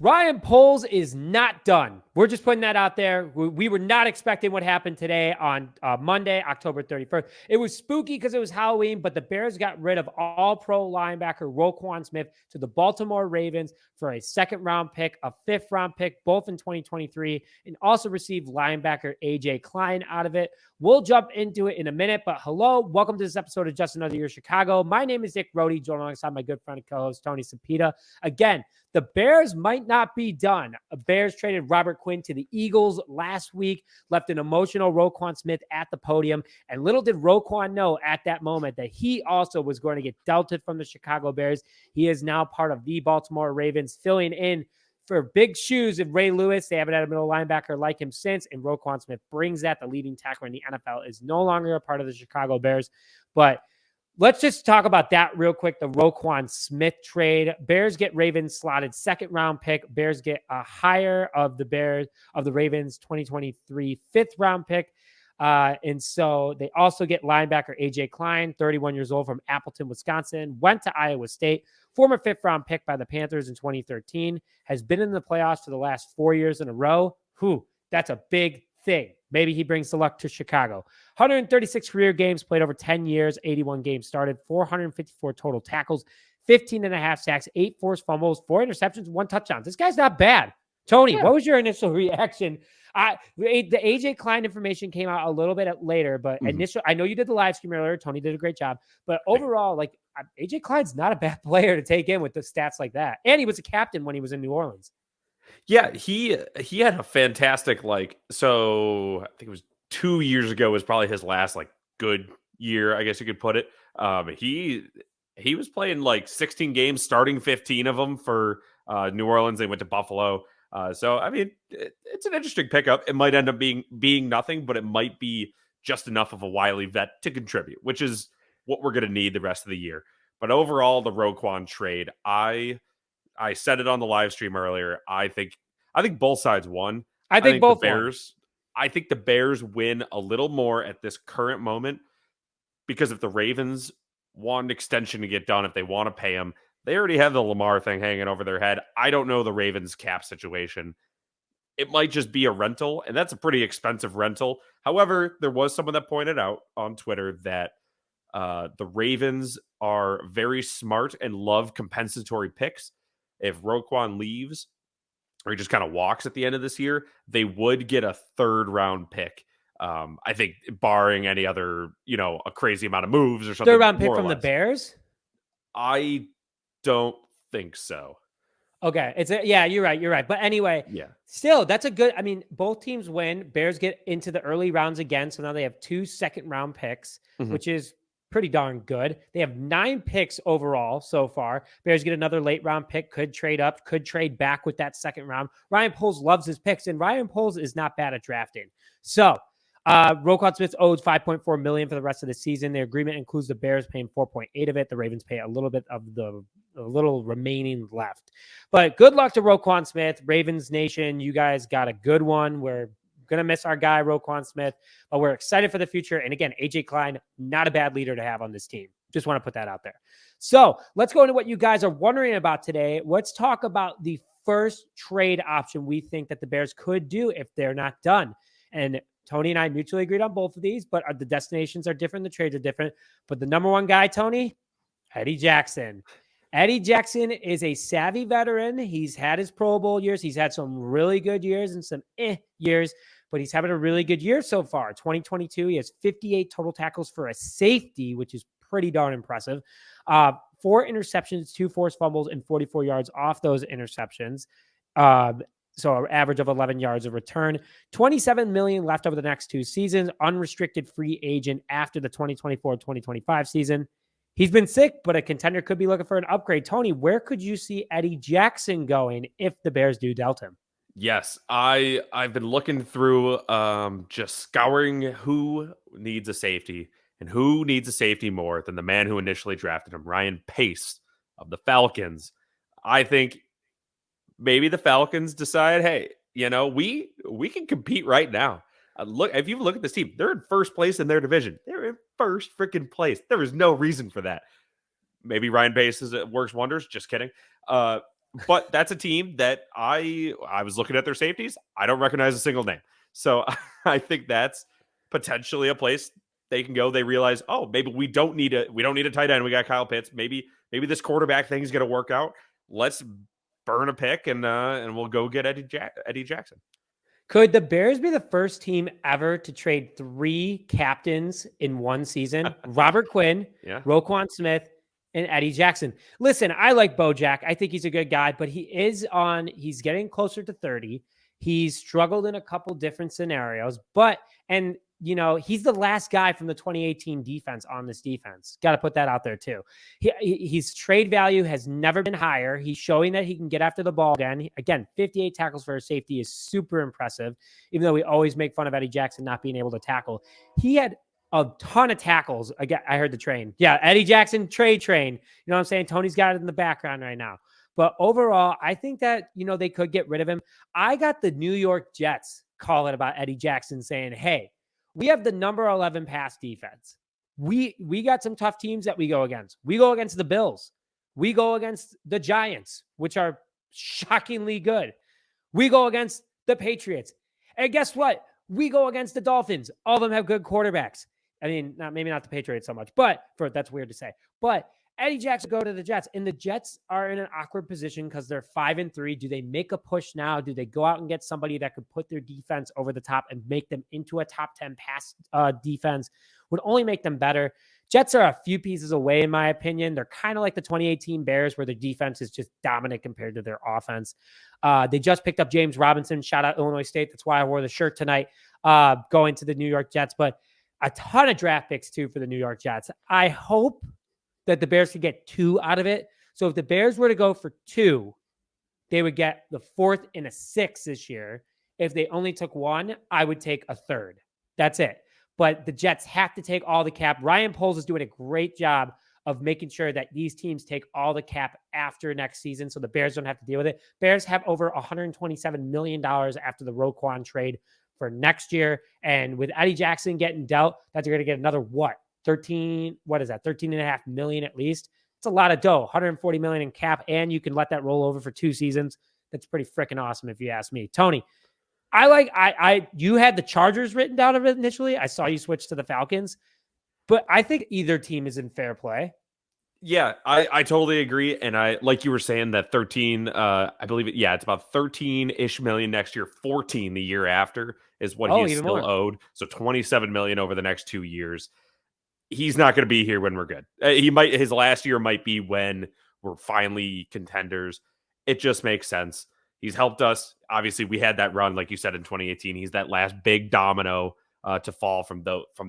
Ryan Poles is not done. We're just putting that out there. We were not expecting what happened today on Monday, October 31st. It was spooky because it was Halloween, but the Bears got rid of all-pro linebacker Roquan Smith to the Baltimore Ravens for a second-round pick, a fifth-round pick, both in 2023, and also received linebacker AJ Klein out of it. We'll jump into it in a minute, but hello, welcome to this episode of Just Another Year Chicago. My name is Nick Rohde, joined alongside my good friend and co-host Tony Sapita. Again, the Bears might not be done. The Bears traded Robert Quinn to the Eagles last week, left an emotional Roquan Smith at the podium, and little did Roquan know at that moment that he also was going to get dealt from the Chicago Bears. He is now part of the Baltimore Ravens, filling in for big shoes of Ray Lewis. They haven't had a middle linebacker like him since, and Roquan Smith brings that. The leading tackler in the NFL is no longer a part of the Chicago Bears, but let's just talk about that real quick. The Roquan Smith trade. Bears get Ravens slotted second round pick. Bears get a higher of the Ravens 2023 fifth round pick. And so they also get linebacker AJ Klein, 31 years old, from Appleton, Wisconsin, went to Iowa State, former fifth round pick by the Panthers in 2013, has been in the playoffs for the last 4 years in a row. That's a big thing. Maybe he brings the luck to Chicago. 136 career games, played over 10 years, 81 games started, 454 total tackles, 15 and a half sacks, 8 forced fumbles, 4 interceptions, 1 touchdown. This guy's not bad. Tony, What was your initial reaction? The AJ Klein information came out a little bit later, but I know you did the live stream earlier. Tony did a great job. But overall, AJ Klein's not a bad player to take in with the stats like that. And he was a captain when he was in New Orleans. Yeah, he had a fantastic, so I think it was 2 years ago was probably his last good year, I guess you could put it. He was playing 16 games, starting 15 of them for New Orleans. They went to Buffalo. So I mean, it's an interesting pickup. It might end up being nothing, but it might be just enough of a wily vet to contribute, which is what we're going to need the rest of the year. But overall, the Roquan trade, I said it on the live stream earlier. I think both sides won. I think both the Bears. I think the Bears win a little more at this current moment because if the Ravens want an extension to get done, if they want to pay him, they already have the Lamar thing hanging over their head. I don't know the Ravens cap situation. It might just be a rental, and that's a pretty expensive rental. However, there was someone that pointed out on Twitter that the Ravens are very smart and love compensatory picks. If Roquan leaves or he just kind of walks at the end of this year, they would get a third round pick. I think barring any other, a crazy amount of moves or something. Third round pick from the Bears? I don't think so. Okay. You're right. But anyway, still, that's a good, both teams win. Bears get into the early rounds again. So now they have 2 second round picks, which is pretty darn good. They have 9 picks overall so far. Bears get another late round pick, could trade up, could trade back with that second round. Ryan Poles loves his picks, and Ryan Poles is not bad at drafting. So Roquan Smith owes $5.4 million for the rest of the season. The agreement includes the Bears paying 4.8 of it. The Ravens pay a little bit of the little remaining left. But good luck to Roquan Smith. Ravens Nation, you guys got a good one. We're going to miss our guy, Roquan Smith, but we're excited for the future. And again, AJ Klein, not a bad leader to have on this team. Just want to put that out there. So let's go into what you guys are wondering about today. Let's talk about the first trade option we think that the Bears could do if they're not done. And Tony and I mutually agreed on both of these, but the destinations are different. The trades are different. But the number one guy, Tony, Eddie Jackson. Eddie Jackson is a savvy veteran. He's had his Pro Bowl years. He's had some really good years and some years, but he's having a really good year so far. 2022, he has 58 total tackles for a safety, which is pretty darn impressive. 4 interceptions, 2 forced fumbles, and 44 yards off those interceptions. So an average of 11 yards of return. $27 million left over the next 2 seasons. Unrestricted free agent after the 2024-2025 season. He's been sick, but a contender could be looking for an upgrade. Tony, where could you see Eddie Jackson going if the Bears do dealt him? Yes, I've been looking through, just scouring who needs a safety and who needs a safety more than the man who initially drafted him, Ryan Pace of the Falcons. I think maybe the Falcons decide, hey, we can compete right now. Look, if you look at this team, they're in first place in their division. They're in first freaking place. There is no reason for that. Maybe Ryan Pace works wonders. Just kidding. But that's a team that I was looking at their safeties. I don't recognize a single name. So I think that's potentially a place they can go. They realize, oh, maybe we don't need a tight end. We got Kyle Pitts. Maybe this quarterback thing is going to work out. Let's burn a pick and we'll go get Eddie Jackson. Could the Bears be the first team ever to trade 3 captains in one season? Robert Quinn, Roquan Smith, and Eddie Jackson. Listen, I like Bojack. I think he's a good guy, but he's getting closer to 30. He's struggled in a couple different scenarios, he's the last guy from the 2018 defense on this defense. Got to put that out there too. His trade value has never been higher. He's showing that he can get after the ball again. Again, 58 tackles for a safety is super impressive, even though we always make fun of Eddie Jackson not being able to tackle. He had a ton of tackles. Again, I heard the train. Yeah, Eddie Jackson trade train. You know what I'm saying? Tony's got it in the background right now. But overall, I think that, they could get rid of him. I got the New York Jets calling about Eddie Jackson saying, hey, we have the number 11 pass defense. We got some tough teams that we go against. We go against the Bills. We go against the Giants, which are shockingly good. We go against the Patriots. And guess what? We go against the Dolphins. All of them have good quarterbacks. I mean, maybe not the Patriots so much, but that's weird to say. But Eddie Jackson go to the Jets, and the Jets are in an awkward position because they're 5-3. Do they make a push now? Do they go out and get somebody that could put their defense over the top and make them into a top 10 pass defense? Would only make them better. Jets are a few pieces away, in my opinion. They're kind of like the 2018 Bears, where their defense is just dominant compared to their offense. They just picked up James Robinson. Shout out Illinois State. That's why I wore the shirt tonight, going to the New York Jets. But a ton of draft picks, too, for the New York Jets. I hope that the Bears could get 2 out of it. So if the Bears were to go for 2, they would get the 4th and a 6th this year. If they only took 1, I would take a 3rd. That's it. But the Jets have to take all the cap. Ryan Poles is doing a great job of making sure that these teams take all the cap after next season so the Bears don't have to deal with it. Bears have over $127 million after the Roquan trade for next year. And with Eddie Jackson getting dealt, that's going to get another 13.5 million at least. It's a lot of dough, 140 million in cap, and you can let that roll over for 2 seasons. That's pretty freaking awesome if you ask me. Tony, you had the Chargers written down of it initially. I saw you switch to the Falcons, but I think either team is in fair play. Yeah, I totally agree. And I, like you were saying, that 13, I believe it. Yeah, it's about 13-ish million next year. 14 the year after is what he's still owed. So 27 million over the next 2 years. He's not going to be here when we're good. His last year might be when we're finally contenders. It just makes sense. He's helped us. Obviously, we had that run, like you said, in 2018. He's that last big domino to fall from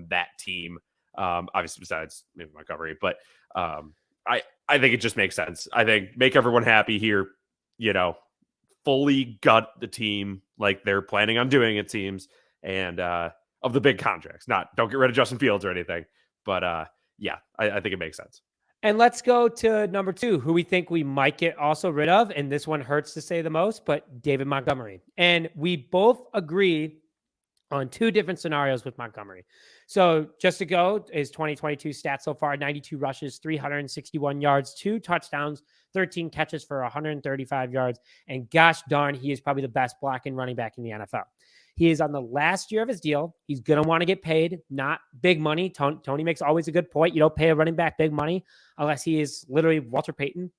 that team. Obviously, besides maybe Montgomery, but I think it just makes sense. I think make everyone happy here. Fully gut the team like they're planning on doing, it seems, and of the big contracts. Don't get rid of Justin Fields or anything. But I think it makes sense. And let's go to number 2, who we think we might get also rid of. And this one hurts to say the most, but David Montgomery. And we both agree on 2 different scenarios with Montgomery. So just to go, his 2022 stats so far: 92 rushes, 361 yards, 2 touchdowns, 13 catches for 135 yards. And gosh darn, he is probably the best blocking running back in the NFL. He is on the last year of his deal. He's going to want to get paid, not big money. Tony makes always a good point. You don't pay a running back big money unless he is literally Walter Payton,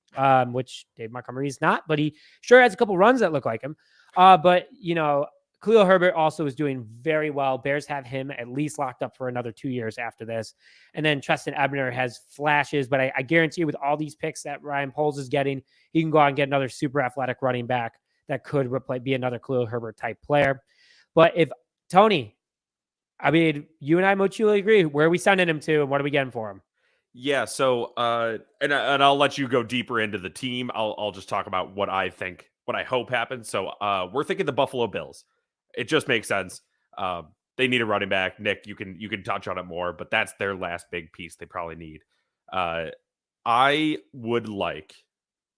which Dave Montgomery is not, but he sure has a couple runs that look like him. But Khalil Herbert also is doing very well. Bears have him at least locked up for another 2 years after this. And then Treston Ebner has flashes, but I guarantee you with all these picks that Ryan Poles is getting, he can go out and get another super athletic running back that could be another Khalil Herbert type player. But if Tony, you and I mutually agree, where are we sending him to and what are we getting for him? Yeah. So, and I'll let you go deeper into the team. I'll just talk about what I hope happens. So, we're thinking the Buffalo Bills. It just makes sense. They need a running back. Nick, you can touch on it more, but that's their last big piece they probably need. I would like,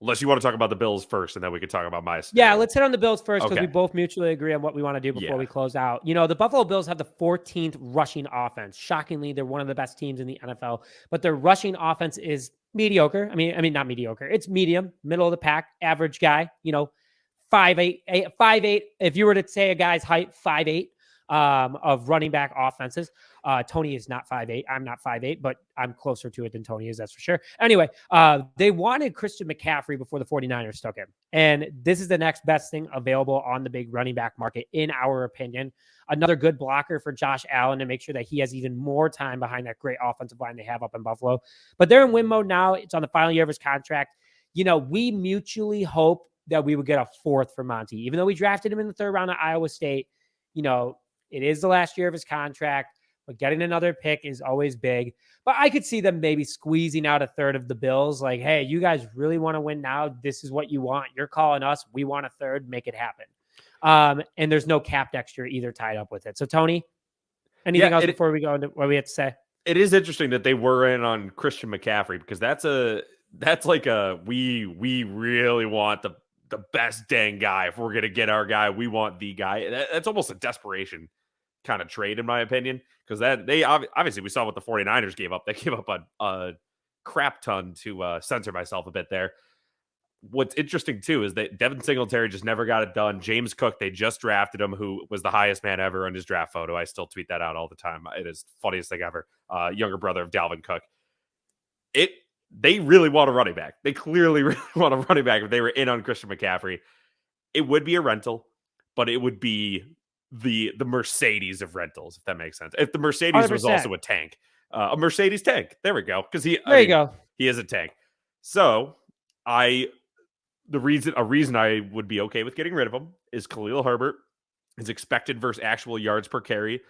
unless you want to talk about the Bills first, and then we could talk about my scenario. Yeah, let's hit on the Bills first because we both mutually agree on what we want to do before we close out. The Buffalo Bills have the 14th rushing offense. Shockingly, they're one of the best teams in the NFL, but their rushing offense is mediocre. I mean, not mediocre. It's medium, middle of the pack, average guy. 5'8", 5'8". If you were to say a guy's height, 5'8", of running back offenses. Tony is not 5'8". I'm not 5'8", but I'm closer to it than Tony is, that's for sure. Anyway, they wanted Christian McCaffrey before the 49ers took him. And this is the next best thing available on the big running back market, in our opinion. Another good blocker for Josh Allen to make sure that he has even more time behind that great offensive line they have up in Buffalo. But they're in win mode now. It's on the final year of his contract. We mutually hope that we would get a fourth for Monty. Even though we drafted him in the third round of Iowa State, it is the last year of his contract, but getting another pick is always big. But I could see them maybe squeezing out a third of the Bills. Like, hey, you guys really want to win now? This is what you want. You're calling us. We want a third. Make it happen. And there's no cap next year either tied up with it. So, Tony, anything else before we go into what we have to say? It is interesting that they were in on Christian McCaffrey, because that's like we really want the best dang guy. If we're going to get our guy, we want the guy. That's almost a desperation kind of trade, in my opinion, because they obviously, we saw what the 49ers gave up. They gave up a crap ton to censor myself a bit there. What's interesting too is that Devin Singletary just never got it done. James Cook, they just drafted him, who was the highest man ever in his draft photo. I still tweet that out all the time. It is the funniest thing ever. Younger brother of Dalvin Cook. They really want a running back. They clearly really want a running back. If they were in on Christian McCaffrey, it would be a rental, but it would be the Mercedes of rentals, if that makes sense. If the Mercedes 100%. Was also a tank, a Mercedes tank. There we go. Because he is a tank. So a reason I would be okay with getting rid of him is Khalil Herbert. His expected versus actual yards per carry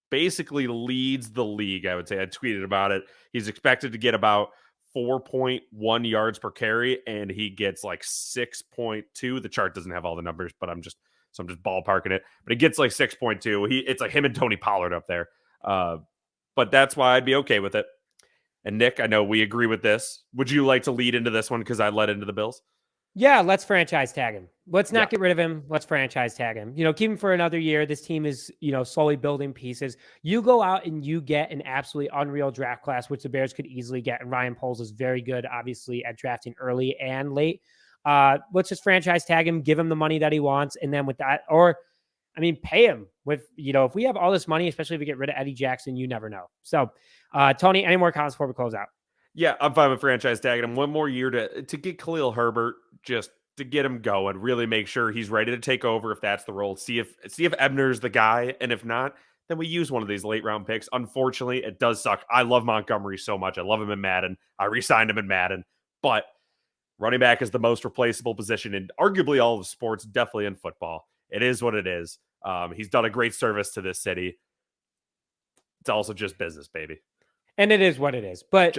basically leads the league, I would say. I tweeted about it. He's expected to get about 4.1 yards per carry, and he gets like 6.2. The chart doesn't have all the numbers, but I'm just ballparking it. But he gets like 6.2. It's like him and Tony Pollard up there. But that's why I'd be okay with it. And Nick, I know we agree with this. Would you like to lead into this one, because I led into the Bills? Yeah, let's franchise tag him. Let's not get rid of him. Let's franchise tag him. Keep him for another year. This team is, slowly building pieces. You go out and you get an absolutely unreal draft class, which the Bears could easily get. And Ryan Poles is very good, obviously, at drafting early and late. Let's just franchise tag him, give him the money that he wants. And then with that, pay him with, if we have all this money, especially if we get rid of Eddie Jackson, you never know. So, Tony, any more comments before we close out? Yeah, I'm fine with franchise tagging him one more year to get Khalil Herbert, just to get him going, really make sure he's ready to take over if that's the role. See if Ebner's the guy, and if not, then we use one of these late round picks. Unfortunately, it does suck. I love Montgomery so much. I love him in Madden. I re-signed him in Madden, but running back is the most replaceable position in arguably all of sports, definitely in football. It is what it is. He's done a great service to this city. It's also just business, baby. And it is what it is. But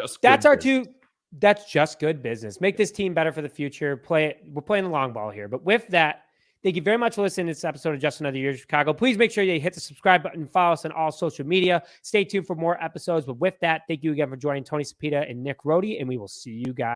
that's just good business. Make this team better for the future. We're playing the long ball here. But with that, thank you very much for listening to this episode of Just Another Year in Chicago. Please make sure you hit the subscribe button and follow us on all social media. Stay tuned for more episodes. But with that, thank you again for joining Tony Cepeda and Nick Rohde, and we will see you guys.